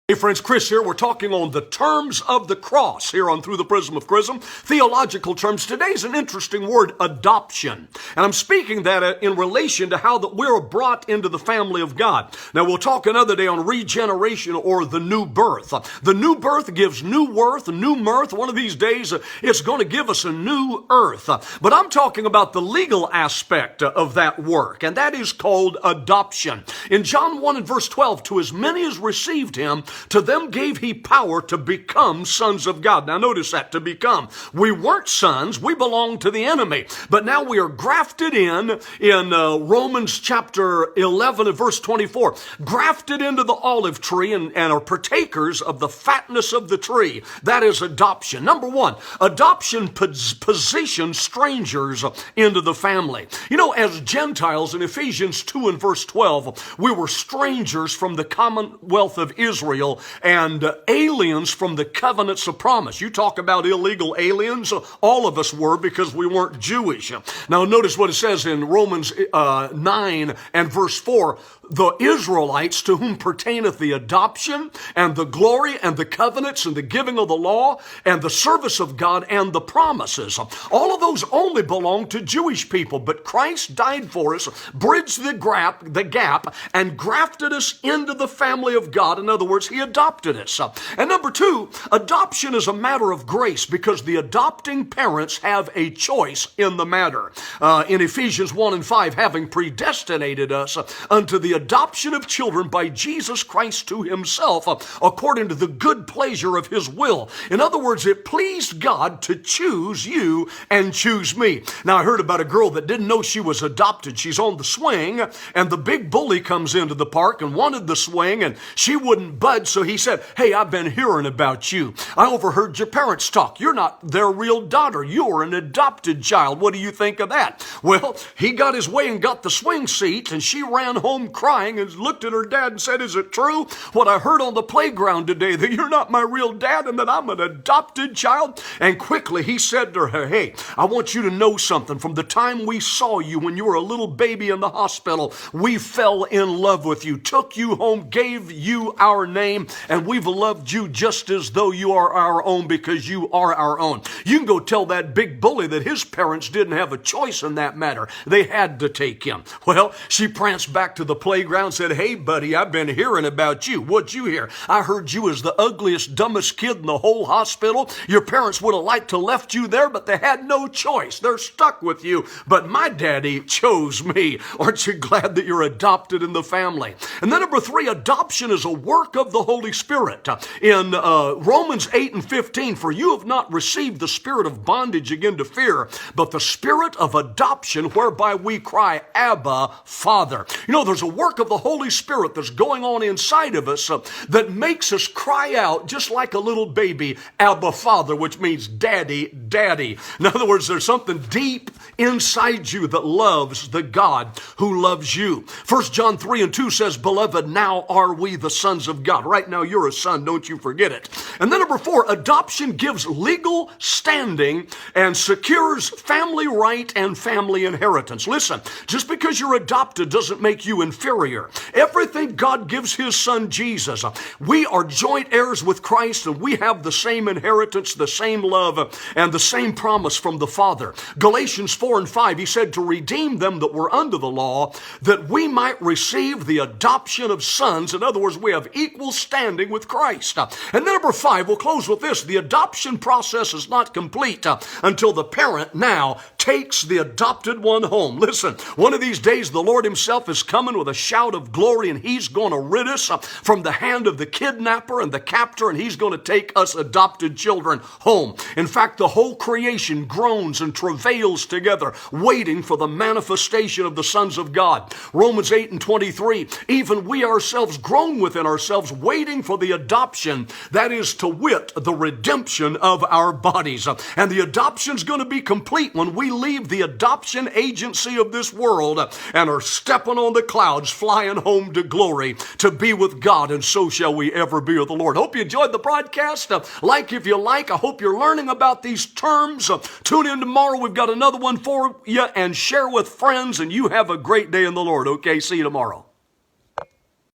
Hey friends, Chris here. We're talking on the terms of the cross here on Through the Prism of Chrism. Theological terms. Today's an interesting word, adoption. And I'm speaking that in relation to how that we're brought into the family of God. Now we'll talk another day on regeneration or the new birth. The new birth gives new worth, new mirth. One of these days it's going to give us a new earth. But I'm talking about the legal aspect of that work, and that is called adoption. In John 1 and verse 12, to as many as received him, to them gave he power to become sons of God. Now notice that, to become. We weren't sons, we belonged to the enemy. But now we are grafted in Romans chapter 11 and verse 24. Grafted into the olive tree and are partakers of the fatness of the tree. That is adoption. Number one, adoption positions strangers into the family. You know, as Gentiles in Ephesians 2 and verse 12, we were strangers from the commonwealth of Israel and aliens from the covenants of promise. You talk about illegal aliens, all of us were because we weren't Jewish. Now notice what it says in Romans 9 and verse 4. The Israelites to whom pertaineth the adoption and the glory and the covenants and the giving of the law and the service of God and the promises. All of those only belong to Jewish people, but Christ died for us, bridged the gap, and grafted us into the family of God. In other words, he adopted us. And number two, adoption is a matter of grace because the adopting parents have a choice in the matter. In Ephesians 1 and 5, having predestinated us unto the adoption of children by Jesus Christ to himself, according to the good pleasure of his will. In other words, it pleased God to choose you and choose me. Now, I heard about a girl that didn't know she was adopted. She's on the swing, and the big bully comes into the park and wanted the swing, and she wouldn't budge, so he said, "Hey, I've been hearing about you. I overheard your parents talk. You're not their real daughter. You're an adopted child. What do you think of that?" Well, he got his way and got the swing seat, and she ran home crying and looked at her dad and said, "Is it true what I heard on the playground today, that you're not my real dad and that I'm an adopted child?" And quickly he said to her, "Hey, I want you to know something. From the time we saw you when you were a little baby in the hospital, we fell in love with you, took you home, gave you our name, and we've loved you just as though you are our own because you are our own." You can go tell that big bully that his parents didn't have a choice in that matter. They had to take him. Well, she pranced back to the playground, said, "Hey, buddy, I've been hearing about you. What'd you hear? I heard you was the ugliest, dumbest kid in the whole hospital. Your parents would have liked to left you there, but they had no choice. They're stuck with you. But my daddy chose me. Aren't you glad that you're adopted in the family?" And then number three, adoption is a work of the Holy Spirit. In Romans 8 and 15, "For you have not received the spirit of bondage again to fear, but the spirit of adoption whereby we cry, Abba, Father." You know, there's a work of the Holy Spirit that's going on inside of us that makes us cry out just like a little baby, Abba, Father, which means Daddy, Daddy. In other words, there's something deep inside you that loves the God who loves you. 1 John 3 and 2 says, "Beloved, now are we the sons of God." Right now you're a son, don't you forget it. And then number four, adoption gives legal standing and secures family right and family inheritance. Listen, just because you're adopted doesn't make you inferior. Everything God gives his son Jesus, we are joint heirs with Christ, and we have the same inheritance, the same love, and the same promise from the Father. Galatians 4 and 5, he said, "To redeem them that were under the law, that we might receive the adoption of sons." In other words, we have equal standing with Christ. And then number five, we'll close with this. The adoption process is not complete until the parent now takes the adopted one home. Listen, one of these days the Lord himself is coming with a shout of glory, and he's going to rid us from the hand of the kidnapper and the captor, and he's going to take us adopted children home. In fact, the whole creation groans and travails together, waiting for the manifestation of the sons of God. Romans 8 and 23, "Even we ourselves groan within ourselves, waiting for the adoption, that is to wit, the redemption of our bodies." And the adoption's going to be complete when we leave the adoption agency of this world and are stepping on the clouds, flying home to glory to be with God, and so shall we ever be with the Lord. Hope you enjoyed the broadcast. Like if you like. I hope you're learning about these terms. Tune in tomorrow. We've got another one for you, and share with friends, and you have a great day in the Lord. Okay, see you tomorrow.